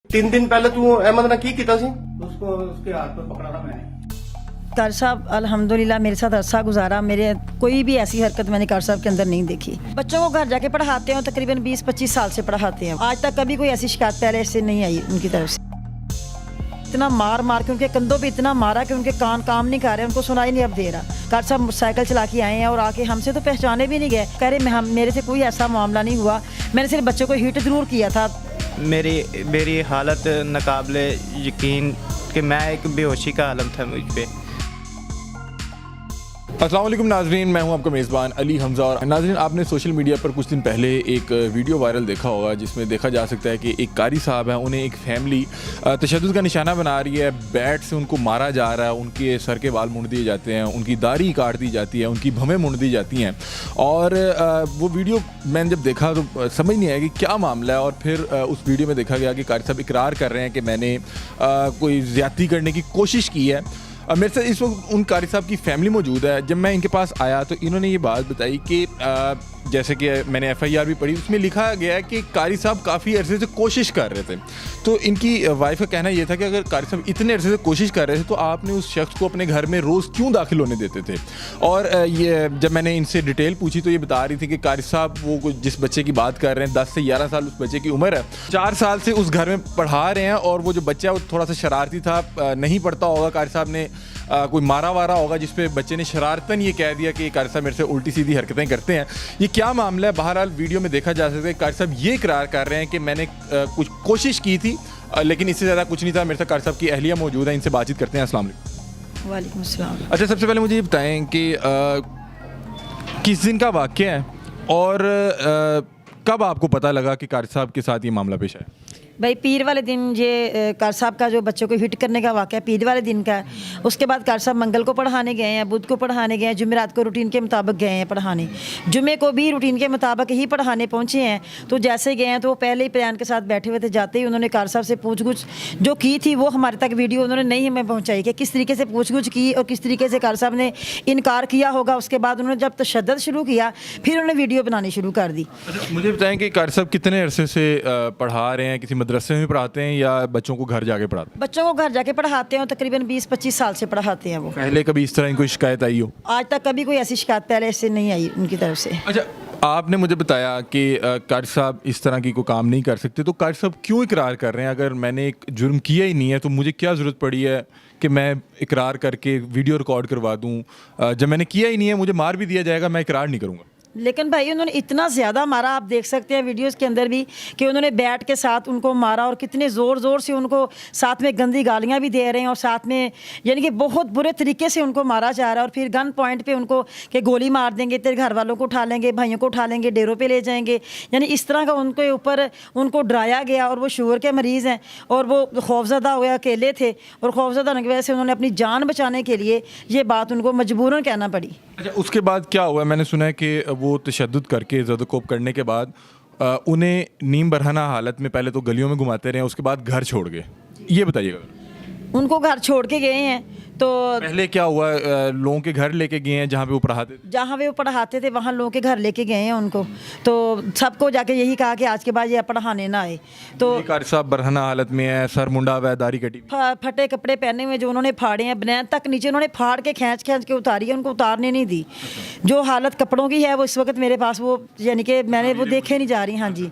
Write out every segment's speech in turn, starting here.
तीन दिन पहले तू अहमद ने की कीता सी? उसको उसके हाथ पर पकड़ा था मैंने। कार साहब अल्हम्दुलिल्लाह मेरे साथ अच्छा गुजारा। मेरे कोई भी ऐसी हरकत मैंने कार साहब के अंदर नहीं देखी। बच्चों को घर जाके पढ़ाते हैं, तकरीबन 20-25 साल से पढ़ाते हैं। आज तक कभी कोई ऐसी शिकायत पहले से नहीं आई उनकी तरफ से। इतना मार मार के उनके कंधों पे इतना मारा कि उनके कान काम नहीं कर रहे, उनको सुनाई नहीं अब दे रहा। कार साहब साइकिल चला के आए हैं और आके हमसे तो पहचाने भी नहीं गए। कह रहे मेरे से कोई ऐसा मामला नहीं हुआ, मैंने सिर्फ बच्चों को हिट जरूर किया था। मेरी हालत नाकाबिले यकीन कि मैं एक बेहोशी का आलम था मुझ पे। अस्सलाम वालेकुम नाजरीन, मैं हूं आपका मेज़बान अली हमज़ा। और नाजरीन, आपने सोशल मीडिया पर कुछ दिन पहले एक वीडियो वायरल देखा होगा जिसमें देखा जा सकता है कि एक कारी साहब है, उन्हें एक फैमिली तशद्दुद का निशाना बना रही है। बैट से उनको मारा जा रहा है, उनके सर के बाल मुड़ दिए जाते हैं, उनकी दाढ़ी काट दी जाती है, उनकी भवें मुड़ दी जाती हैं। और वो वीडियो मैंने जब देखा तो समझ नहीं आया कि क्या मामला है। और फिर उस वीडियो में देखा गया कि कारी साहब इकरार कर रहे हैं कि मैंने कोई ज़्यादती करने की कोशिश की है। मेरे साथ इस वक्त उन कारी साहब की फैमिली मौजूद है। जब मैं इनके पास आया तो इन्होंने ये बात बताई कि जैसे कि मैंने FIR भी पढ़ी, उसमें लिखा गया है कि कारी साहब काफ़ी अरसे से कोशिश कर रहे थे। तो इनकी वाइफ का कहना ये था कि अगर कारी साहब इतने अरसे से कोशिश कर रहे थे तो आपने उस शख्स को अपने घर में रोज़ क्यों दाखिल होने देते थे। और ये जब मैंने इनसे डिटेल पूछी तो ये बता रही थी कि कारी साहब वो जिस बच्चे की बात कर रहे हैं 10 से 11 साल उस बच्चे की उम्र है, 4 साल से उस घर में पढ़ा रहे हैं। और वो जो बच्चा है वो थोड़ा सा शरारती था, नहीं पढ़ता होगा, कारी साहब ने कोई मारा वारा होगा जिस पे बच्चे ने शरारतन ये कह दिया कि कारी साहब मेरे से उल्टी सीधी हरकतें करते हैं। ये क्या मामला है? बहरहाल वीडियो में देखा जा सकता है कारी साहब ये इकरार कर रहे हैं कि मैंने कुछ कोशिश की थी, लेकिन इससे ज़्यादा कुछ नहीं था। मेरे साथ कारी साहब की अहलिया मौजूद है, इनसे बातचीत करते हैं। अस्सलाम वालेकुम। वालेकुम अस्सलाम। अच्छा, सबसे पहले मुझे ये बताएं कि किस दिन का वाक़या है और कब आपको पता लगा कि कारी साहब के साथ ये मामला पेश आया? भाई पीर वाले दिन ये कार साहब का जो बच्चों को हिट करने का वाक़या पीर वाले दिन का है। उसके बाद कार साहब मंगल को पढ़ाने गए हैं, बुध को पढ़ाने गए हैं, जुमेरात को रूटीन के मुताबिक गए हैं पढ़ाने, जुमे को भी रूटीन के मुताबिक ही पढ़ाने पहुँचे हैं। तो जैसे गए हैं तो वो पहले ही प्लान के साथ बैठे हुए थे। जाते ही उन्होंने कार साहब से पूछ-गुछ जो की थी वो हमारे तक वीडियो उन्होंने नहीं हमें पहुँचाई कि किस तरीके से पूछ-गुछ की और किस तरीके से कार साहब ने इनकार किया होगा। उसके बाद उन्होंने जब तशद्दुद शुरू किया फिर उन्होंने वीडियो बनानी शुरू कर दी। अच्छा, मुझे बताएं कि कारी साहब कितने अरसे से पढ़ा रहे हैं? किसी मदरसे में पढ़ाते हैं या बच्चों को घर जाके पढ़ाते हैं? बच्चों को घर जाके पढ़ाते हैं, तकरीबन 20-25 साल से पढ़ाते हैं वो। पहले कभी इस तरह की कोई शिकायत आई हो? आज तक कभी कोई ऐसी शिकायत पहले से नहीं आई उनकी तरफ से। अच्छा, आपने मुझे बताया कि कारी साहब इस तरह की कोई काम नहीं कर सकते, तो कारी साहब क्यों इकरार कर रहे हैं? अगर मैंने एक जुर्म किया ही नहीं है तो मुझे क्या ज़रूरत पड़ी है कि मैं इकरार करके वीडियो रिकॉर्ड करवा दूँ? जब मैंने किया ही नहीं है, मुझे मार भी दिया जाएगा, मैं इकरार नहीं करूँगा। लेकिन भाई उन्होंने इतना ज़्यादा मारा, आप देख सकते हैं वीडियोस के अंदर भी कि उन्होंने बैट के साथ उनको मारा और कितने ज़ोर ज़ोर से उनको साथ में गंदी गालियां भी दे रहे हैं और साथ में यानी कि बहुत बुरे तरीके से उनको मारा जा रहा है। और फिर गन पॉइंट पे उनको कि गोली मार देंगे, तेरे घर वालों को उठा लेंगे, भाइयों को उठा लेंगे, डेरों पे ले जाएंगे, यानी इस तरह का उनके ऊपर उनको डराया गया। और वो शुगर के मरीज़ हैं और वो खौफजदा हुए अकेले थे और खौफजदा होने की वजह से उन्होंने अपनी जान बचाने के लिए ये बात उनको मजबूरन कहना पड़ी। अच्छा, उसके बाद क्या हुआ? मैंने सुना है कि वो तशद्दुद करके ज़द-ओ-कोब करने के बाद उन्हें नीम बरहना हालत में पहले तो गलियों में घुमाते रहे, उसके बाद घर छोड़ गए। ये बताइएगा। उनको घर छोड़ के गए हैं तो पहले क्या हुआ? लोगों के घर लेके गए हैं जहाँ पे वो पढ़ाते थे? जहाँ वे वो पढ़ाते थे वहाँ लोगों के घर लेके गए हैं उनको। तो सबको जाके यही कहा कि आज के बाद ये पढ़ाने ना आए। तो कारी साहब बरहना हालत में है, सर मुंडा हुआ है, दाढ़ी कटी हुई। फटे कपड़े पहने हुए जो उन्होंने फाड़े हैं, बनैन तक नीचे उन्होंने फाड़ के खींच के उतारी है, उनको उतारने नहीं दी। जो हालत कपड़ों की है वो इस वक्त मेरे पास वो यानी कि मैंने वो देखे नहीं जा रही। हाँ जी,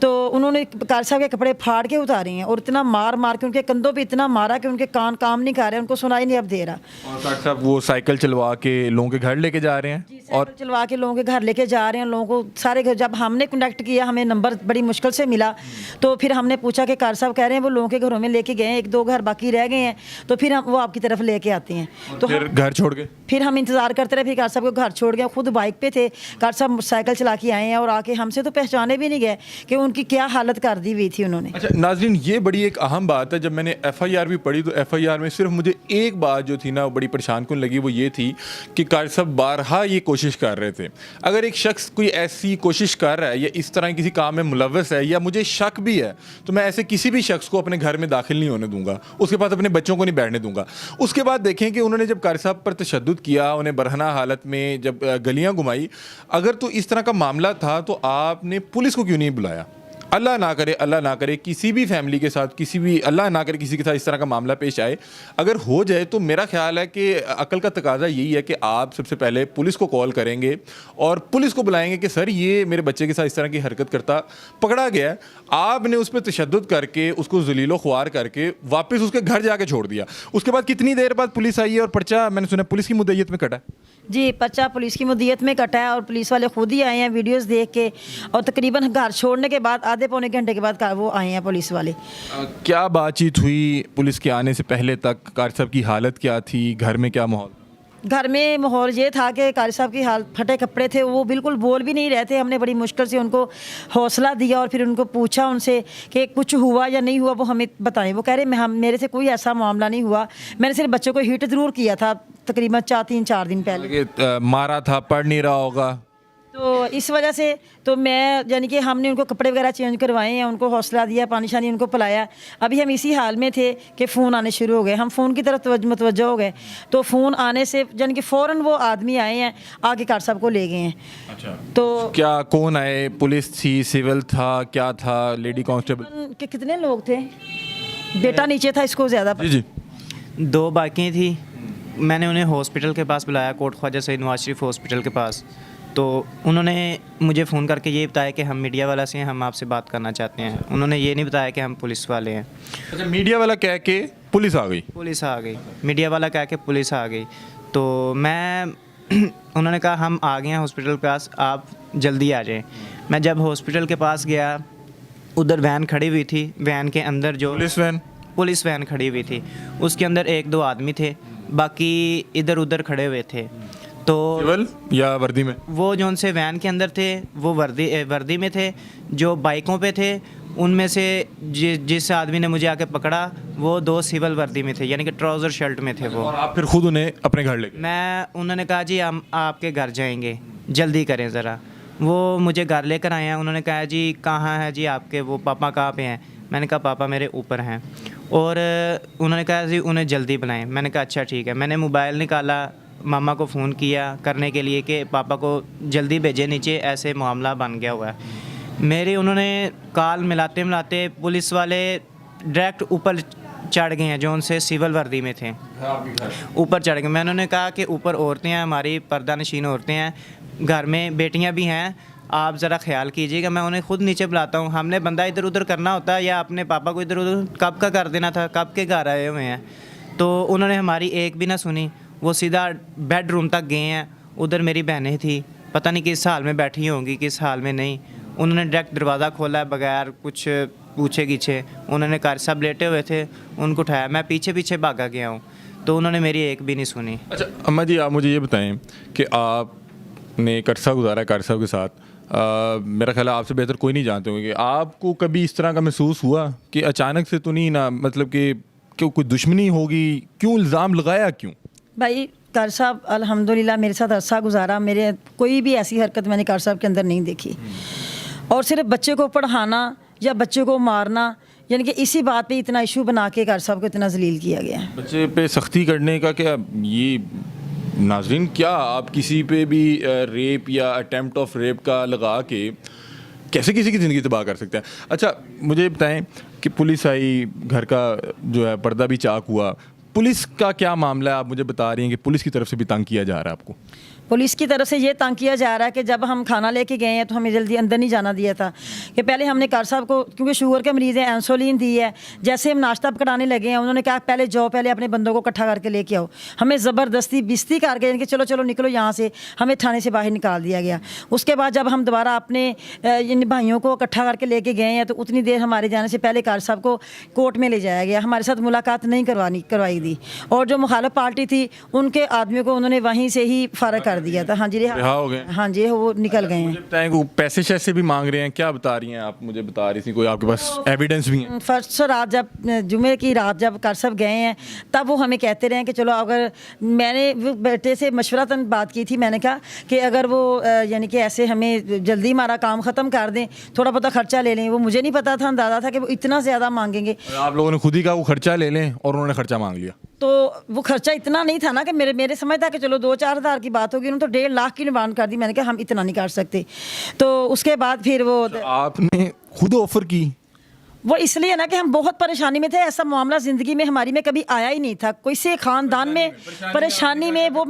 तो उन्होंने कारी साहब के कपड़े फाड़ के उतारे हैं और इतना मार मार के उनके कंधों पर इतना मारा कि उनके कान काम नहीं कर रहे, उनको सुनाई नहीं अब दे रहा। कारी साहब वो साइकिल चलवा के लोगों के घर लेके जा रहे हैं और चलवा के लोगों के घर लेके जा रहे हैं। लोगों को सारे घर जब हमने कनेक्ट किया, हमें नंबर बड़ी मुश्किल से मिला, तो फिर हमने पूछा कि कार साहब कह रहे हैं वो लोगों के घरों में लेके गए हैं, 1-2 घर बाकी रह गए हैं, तो फिर हम वो आपकी तरफ लेके आते हैं। तो फिर घर छोड़ गए? फिर हम इंतज़ार करते रहे, फिर कार साहब को घर छोड़ गए। खुद बाइक पे थे, कार साहब साइकिल चला के आए हैं और आके हमसे तो पहचाने भी नहीं गए कि उनकी क्या हालत कर दी हुई थी उन्होंने। अच्छा नाजरीन, ये बड़ी एक अहम बात है। जब मैंने FIR भी पढ़ी तो FIR में सिर्फ मुझे एक बात जो थी ना वो बड़ी परेशान कुन लगी, वो ये थी कि कारी साहब बारहा ये कोशिश कर रहे थे। अगर एक शख्स कोई ऐसी कोशिश कर रहा है या इस तरह किसी काम में मुलव्वस है या मुझे शक भी है तो मैं ऐसे किसी भी शख्स को अपने घर में दाखिल नहीं होने दूंगा, उसके बाद अपने बच्चों को नहीं बैठने दूंगा। उसके बाद देखें कि उन्होंने जब कारी साहब पर तशद्दुद किया, उन्हें बरहना हालत में जब गलियां घुमाई, अगर तो इस तरह का मामला था तो आपने पुलिस को क्यों नहीं बुलाया? अल्लाह ना करे किसी भी फैमिली के साथ, किसी भी अल्लाह ना करे किसी के साथ इस तरह का मामला पेश आए, अगर हो जाए तो मेरा ख्याल है कि अकल का तकाजा यही है कि आप सबसे पहले पुलिस को कॉल करेंगे और पुलिस को बुलाएंगे कि सर ये मेरे बच्चे के साथ इस तरह की हरकत करता पकड़ा गया है, आपने उस पर तशद्दुद करके उसको जलीलो ख्वार करके वापस उसके घर जाके छोड़ दिया। उसके बाद कितनी देर बाद पुलिस आई है और पर्चा मैंने सुना पुलिस की मुद्दत में कटा है? जी, पर्चा पुलिस की मुद्दत में कटा है और पुलिस वाले खुद ही आए हैं वीडियोस देख के, और तकरीबन घर छोड़ने के बाद आधे पौने घंटे के बाद वो आए हैं पुलिस वाले। क्या बातचीत हुई पुलिस के आने से पहले तक? कारी साहब की हालत क्या थी? घर में क्या माहौल? घर में माहौल ये था कि कारी साहब की हाल फटे कपड़े थे, वो बिल्कुल बोल भी नहीं रहे थे। हमने बड़ी मुश्किल से उनको हौसला दिया और फिर उनको पूछा उनसे कि कुछ हुआ या नहीं हुआ, वो हमें बताएं। वो कह रहे मेरे से कोई ऐसा मामला नहीं हुआ, मैंने सिर्फ बच्चों को हिट ज़रूर किया था तकरीबन 3-4 दिन पहले। मारा था, पढ़ नहीं रहा होगा तो इस वजह से तो मैं यानी कि हमने उनको कपड़े वगैरह चेंज करवाए हैं, उनको हौसला दिया, पानी शानी उनको पिलाया। अभी हम इसी हाल में थे कि फ़ोन आने शुरू हो गए, हम फ़ोन की तरफ मुतवज्जो हो गए। तो फ़ोन आने से यानी कि फ़ौरन वो आदमी आए हैं, आगे कार साहब को ले गए हैं। अच्छा, तो क्या कौन आए? पुलिस थी, सिविल था, क्या था, लेडी कांस्टेबल? कि कितने लोग थे? बेटा नीचे था, इसको ज़्यादा जी जी 2 बाइकें थी। मैंने उन्हें हॉस्पिटल के पास बुलाया, कोट ख्वाजा सईद नवाज शरीफ हॉस्पिटल के पास। तो उन्होंने मुझे फ़ोन करके ये बताया कि हम मीडिया वाला से हैं, हम आपसे बात करना चाहते हैं। उन्होंने ये नहीं बताया कि हम पुलिस वाले हैं। अच्छा, मीडिया वाला कह के पुलिस आ गई? पुलिस आ गई, मीडिया वाला कह के पुलिस आ गई। तो मैं उन्होंने कहा हम आ गए हैं हॉस्पिटल के पास, आप जल्दी आ जाएं। मैं जब हॉस्पिटल के पास गया, उधर वैन खड़ी हुई थी, वैन के अंदर जो पुलिस वैन खड़ी हुई थी, उसके अंदर 1-2 आदमी थे, बाकी इधर उधर खड़े हुए थे। तो सिविल या वर्दी में? वो जो उनसे वैन के अंदर थे वो वर्दी में थे। जो बाइकों पे थे उनमें से जिस आदमी ने मुझे आके पकड़ा वो 2 सिविल वर्दी में थे, यानी कि ट्राउज़र शर्ट में थे वो। और आप फिर खुद उन्हें अपने घर ले गए? उन्होंने कहा जी हम आपके घर जाएंगे, जल्दी करें ज़रा। वो मुझे घर लेकर आए हैं। उन्होंने कहा जी कहाँ है जी आपके वो पापा, कहाँ पे हैं? मैंने कहा पापा मेरे ऊपर हैं। और उन्होंने कहा जी उन्हें जल्दी बुलाएं। मैंने कहा अच्छा ठीक है। मैंने मोबाइल निकाला, मामा को फ़ोन किया करने के लिए कि पापा को जल्दी भेजे नीचे, ऐसे मामला बन गया हुआ है। मेरी उन्होंने कॉल मिलाते मिलाते पुलिस वाले डायरेक्ट ऊपर चढ़ गए हैं, जो उनसे सिविल वर्दी में थे, ऊपर चढ़ गए। मैंने उन्हें कहा कि ऊपर औरतें हैं, हमारी पर्दा नशीन औरतें हैं, घर में बेटियां भी हैं, आप ज़रा ख्याल कीजिएगा। मैं उन्हें खुद नीचे बुलाता हूँ। हमने बंदा इधर उधर करना होता है या अपने पापा को इधर उधर कब का कर देना था, कब के घर आए हुए हैं। तो उन्होंने हमारी एक भी ना सुनी, वो सीधा बेडरूम तक गए हैं। उधर मेरी बहनें थी, पता नहीं किस हाल में बैठी होंगी, किस हाल में नहीं। उन्होंने डायरेक्ट दरवाज़ा खोला बगैर कुछ पूछे गीछे। उन्होंने कारी साहब लेटे हुए थे, उनको उठाया, मैं पीछे पीछे भागा गया हूँ, तो उन्होंने मेरी एक भी नहीं सुनी। अच्छा अम्मा जी, आप मुझे ये बताएं कि आपने एक अरसा गुजारा कारी साहब के साथ, मेरा ख्याल है आपसे बेहतर कोई नहीं जानते होंगे कि आपको कभी इस तरह का महसूस हुआ कि अचानक से तो नहीं ना, मतलब कि क्यों कोई दुश्मनी होगी, क्यों इल्ज़ाम लगाया, क्यों? भाई कार साहब अल्हम्दुलिल्लाह मेरे साथ अरसा गुजारा, मेरे कोई भी ऐसी हरकत मैंने कार साहब के अंदर नहीं देखी। और सिर्फ बच्चे को पढ़ाना या बच्चे को मारना, यानी कि इसी बात पे इतना इशू बना के कार साहब को इतना जलील किया गया है। बच्चे पे सख्ती करने का क्या ये नाजरीन, क्या आप किसी पे भी रेप या अटेम्प्ट ऑफ रेप का लगा के कैसे किसी की ज़िंदगी तबाह कर सकते हैं? अच्छा मुझे बताएं कि पुलिस आई, घर का जो है पर्दा भी चाक हुआ, पुलिस का क्या मामला है? आप मुझे बता रही हैं कि पुलिस की तरफ से भी तंग किया जा रहा है आपको। पुलिस की तरफ से ये तंग किया जा रहा है कि जब हम खाना लेके गए हैं तो हमें जल्दी अंदर नहीं जाना दिया था, कि पहले हमने कार साहब को, क्योंकि शुगर के मरीज़ हैं, इंसुलिन दी है। जैसे हम नाश्ता पकड़ाने लगे हैं, उन्होंने कहा पहले जाओ, पहले अपने बंदों को इकट्ठा करके लेके आओ। हमें ज़बरदस्ती बिस्ती करके इनके चलो चलो निकलो यहाँ से, हमें थाने से बाहर निकाल दिया गया। उसके बाद जब हम दोबारा अपने इन भाइयों को इकट्ठा करके लेके गए हैं तो उतनी देर हमारे जाने से पहले कार साहब को कोर्ट में ले जाया गया, हमारे साथ मुलाकात नहीं करवाई दी। और जो मुखालिफ पार्टी थी उनके आदमियों को उन्होंने वहीं से ही फारग कर दिया था। हाँ जी, रिहा हो गए? हाँ जी, वो निकल गए हैं। मुझे बताएं कि पैसे शैसे भी मांग रहे हैं, क्या बता रही हैं आप? मुझे बता रही थी कोई आपके पास एविडेंस भी है? फर्स्ट रात जब जुमे की रात जब कार साहब गए हैं तब वो हमें कहते रहे कि चलो, अगर मैंने वो बेटे से मशवरतन बात की थी, मैंने कहा कि अगर वो यानी कि ऐसे हमें जल्दी हमारा काम ख़त्म कर दें, थोड़ा बहुत खर्चा ले लें। वो मुझे नहीं पता था, अंदाज़ा था कि वो इतना ज़्यादा मांगेंगे। आप लोगों ने खुद ही कहा वो खर्चा ले लें और उन्होंने खर्चा मांग लिया? तो वो खर्चा इतना नहीं था ना कि मेरे समझ था कि चलो 2-4 हज़ार की बात होगी, उन्होंने तो 1.5 लाख की डिमांड कर दी। मैंने कहा हम इतना नहीं कर सकते। तो उसके बाद फिर वो आपने खुद ऑफर की? वो इसलिए ना कि हम बहुत परेशानी में थे। ऐसा मामला ज़िंदगी में हमारी में कभी आया ही नहीं था। कोई से ख़ानदान में परेशानी में वो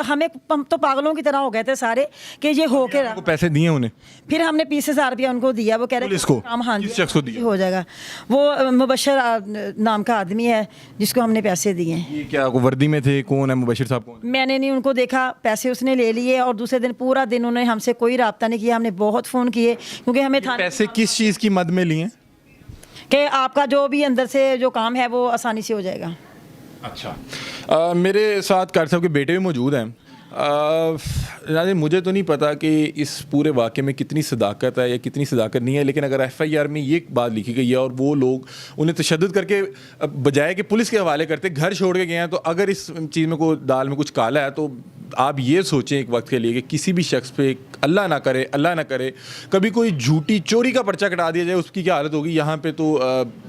हम तो पागलों की तरह हो गए थे सारे कि ये हो के आपको पैसे दिए उन्हें? फिर हमने 20,000 रुपया उनको दिया। वो कह रहे पुलिस को? काम, हाँ जी, किस शख्स को दिया? हो जाएगा। वो मुबशर नाम का आदमी है जिसको हमने पैसे दिए। ये क्या वर्दी में थे? कौन है मुबशिर साहब? कौन? मैंने नहीं उनको देखा, पैसे उसने ले लिए और दूसरे दिन पूरा दिन उन्होंने हमसे कोई रब्ता नहीं किया। हमने बहुत फ़ोन किए क्योंकि हमें था पैसे किस चीज़ की मद में लिए? कि आपका जो भी अंदर से जो काम है वो आसानी से हो जाएगा। अच्छा, मेरे साथ कार साहब के बेटे भी मौजूद हैं। नाज़रीन, मुझे तो नहीं पता कि इस पूरे वाक़े में कितनी सदाकत है या कितनी सदाकत नहीं है, लेकिन अगर FIR में ये बात लिखी गई है और वो लोग उन्हें तशद्दुद करके बजाय कि पुलिस के हवाले करते घर छोड़ के गए हैं, तो अगर इस चीज़ में कोई दाल में कुछ काला है तो आप ये सोचें एक वक्त के लिए कि किसी भी शख्स पे अल्लाह ना करे कभी कोई झूठी चोरी का पर्चा कटा दिया जाए, उसकी क्या हालत होगी। यहाँ पे तो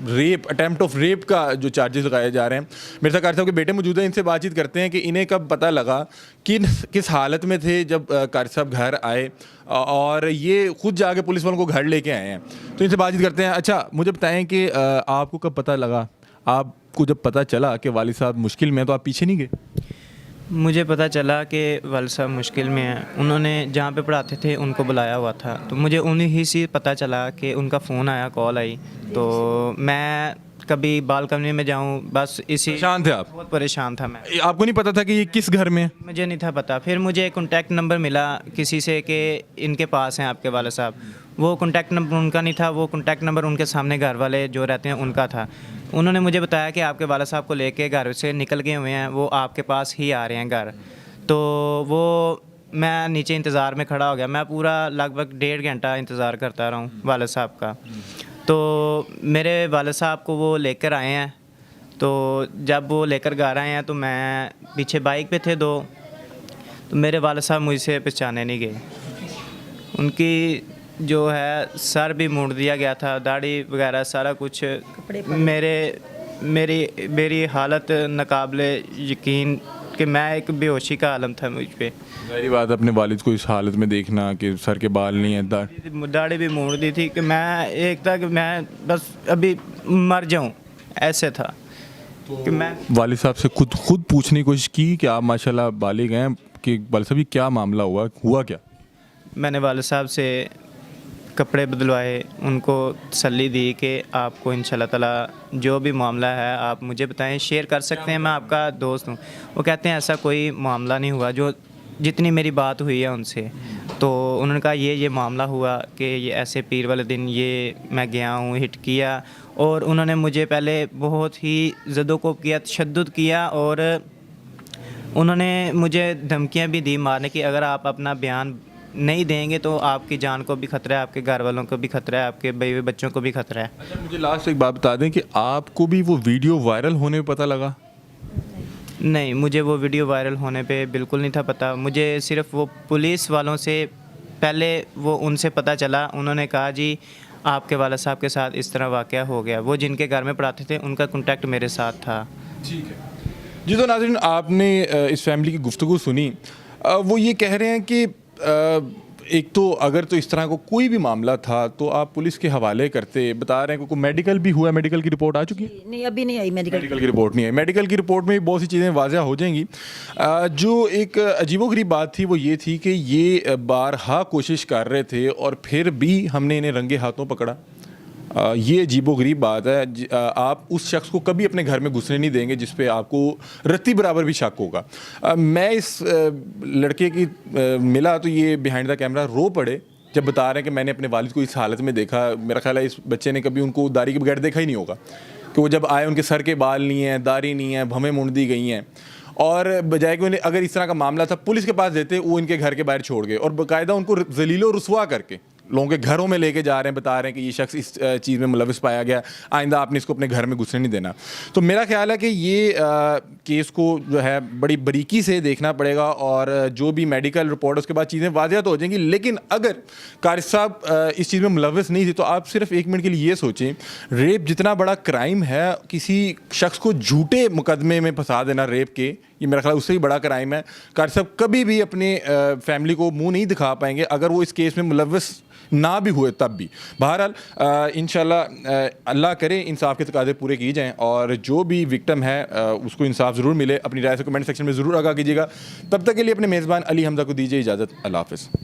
रेप, अटैम्प्ट ऑफ रेप का जो चार्जेस लगाए जा रहे हैं। मेरे साथ कार साहब के बेटे मौजूद हैं, इनसे बातचीत करते हैं कि इन्हें कब पता लगा, किस हालत में थे जब कार साहब घर आए और ये खुद जाके पुलिस वालों को घर लेके आए हैं। तो इनसे बातचीत करते हैं। अच्छा, मुझे बताएं कि आपको कब पता लगा? आपको जब पता चला कि वालिद साहब मुश्किल में, तो आप पीछे नहीं गए? मुझे पता चला कि वालिद साहब मुश्किल में हैं। उन्होंने जहाँ पे पढ़ाते थे उनको बुलाया हुआ था, तो मुझे उन्हीं से पता चला कि उनका फ़ोन आया, कॉल आई। तो मैं कभी बालकनी में जाऊं, बस इसी परेशान थे आप? बहुत परेशान था मैं। आपको नहीं पता था कि ये किस घर में है? मुझे नहीं था पता। फिर मुझे कॉन्टैक्ट नंबर मिला किसी से कि इनके पास हैं आपके वाले साहब। वो कॉन्टैक्ट नंबर उनका नहीं था, वो कॉन्टैक्ट नंबर उनके सामने घर वाले जो रहते हैं उनका था। उन्होंने मुझे बताया कि आपके वाले साहब को लेके घर से निकल गए हुए हैं, वो आपके पास ही आ रहे हैं घर। तो वो मैं नीचे इंतज़ार में खड़ा हो गया। मैं पूरा लगभग 1.5 घंटा इंतज़ार करता रहा हूँ वाले साहब का। तो मेरे वाले साहब को वो लेकर आए हैं। तो जब वो लेकर घर आए हैं तो मैं पीछे बाइक पे थे 2, तो मेरे वाले साहब मुझसे पहचाने नहीं गए। उनकी जो है सर भी मोड़ दिया गया था, दाढ़ी वगैरह सारा कुछ। मेरी हालत नाकाबिले यकीन कि मैं एक बेहोशी का आलम था मुझ पे। मेरी बात, अपने वालिद को इस हालत में देखना कि सर के बाल नहीं है, दाढ़ी भी मोड़ दी थी कि मैं एक था कि मैं बस अभी मर जाऊं, ऐसे था। तो कि मैं वालिद साहब से खुद पूछने की कोशिश की कि आप माशाल्लाह बालिग हैं, कि वालिद साहब क्या मामला हुआ क्या? मैंने वालिद साहब से कपड़े बदलवाए, उनको तसल्ली दी कि आपको इंशाल्लाह ताला जो भी मामला है आप मुझे बताएं, शेयर कर सकते हैं, मैं आपका दोस्त हूँ। वो कहते हैं ऐसा कोई मामला नहीं हुआ, जो जितनी मेरी बात हुई है उनसे। तो उन्होंने कहा ये मामला हुआ कि ये ऐसे पीर वाले दिन ये मैं गया हूँ, हिट किया, और उन्होंने मुझे पहले बहुत ही ज़दोकोब किया, तशद्दुद किया, और उन्होंने मुझे धमकियाँ भी दी मारने की। अगर आप अपना बयान नहीं देंगे तो आपकी जान को भी खतरा है, आपके घर वालों को भी खतरा है, आपके बीवी बच्चों को भी खतरा है। अच्छा, मुझे लास्ट एक बात बता दें कि आपको भी वो वीडियो वायरल होने में पता लगा? नहीं, मुझे वो वीडियो वायरल होने पे बिल्कुल नहीं था पता। मुझे सिर्फ वो पुलिस वालों से पहले वो उनसे पता चला। उन्होंने कहा जी आपके वाला साहब के साथ इस तरह वाक़या हो गया। वो जिनके घर में पढ़ाते थे उनका कॉन्टैक्ट मेरे साथ था। ठीक है जी। तो नाज़रीन, आपने इस फैमिली की गुफ्तगू सुनी। वो ये कह रहे हैं कि एक तो अगर तो इस तरह को कोई भी मामला था तो आप पुलिस के हवाले करते। बता रहे हैं कि मेडिकल भी हुआ, मेडिकल की रिपोर्ट आ चुकी है? नहीं, अभी नहीं आई मेडिकल की रिपोर्ट नहीं आई। मेडिकल की रिपोर्ट में बहुत सी चीज़ें वाज़ह हो जाएंगी। जो एक अजीबोगरीब बात थी वो ये थी कि ये बारहा कोशिश कर रहे थे और फिर भी हमने इन्हें रंगे हाथों पकड़ा। ये अजीबोगरीब बात है। आप उस शख्स को कभी अपने घर में घुसने नहीं देंगे जिस पे आपको रत्ती बराबर भी शक होगा। मैं इस लड़के की मिला तो ये बिहाइंड द कैमरा रो पड़े जब बता रहे हैं कि मैंने अपने वालिद को इस हालत में देखा। मेरा ख्याल है इस बच्चे ने कभी उनको दाढ़ी के बगैर देखा ही नहीं होगा, कि वो जब आए उनके सर के बाल नहीं हैं, दाढ़ी नहीं है, भवें मुंड दी गई हैं, और बजाय कि उन्हें अगर इस तरह का मामला था पुलिस के पास देते, वो इनके घर के बाहर छोड़ गए और बाकायदा उनको जलीलो रुसवा करके लोगों के घरों में लेके जा रहे हैं, बता रहे हैं कि ये शख्स इस चीज़ में मुलविस पाया गया, आइंदा आपने इसको अपने घर में घुसने नहीं देना। तो मेरा ख्याल है कि ये केस को जो है बड़ी बारीकी से देखना पड़ेगा और जो भी मेडिकल रिपोर्ट उसके बाद चीज़ें वाज़िया तो हो जाएंगी। लेकिन अगर कारी साहब इस चीज़ में मुलविस नहीं थे तो आप सिर्फ एक मिनट के लिए ये सोचें, रेप जितना बड़ा क्राइम है, किसी शख्स को झूठे मुकदमे में फंसा देना रेप के, ये मेरा ख्याल उससे ही बड़ा क्राइम है। कारी साहब कभी भी अपने फैमिली को मुंह नहीं दिखा पाएंगे अगर वो इस केस में मुलविस ना भी हुए तब भी। बहरहाल इंशाल्लाह अल्लाह करे इंसाफ के तकाज़े पूरे किए जाएं और जो भी विक्टिम है उसको इंसाफ ज़रूर मिले। अपनी राय से कमेंट सेक्शन में ज़रूर आगाह कीजिएगा। तब तक के लिए अपने मेज़बान अली हमज़ा को दीजिए इजाज़त। अल्लाह हाफ़िज़।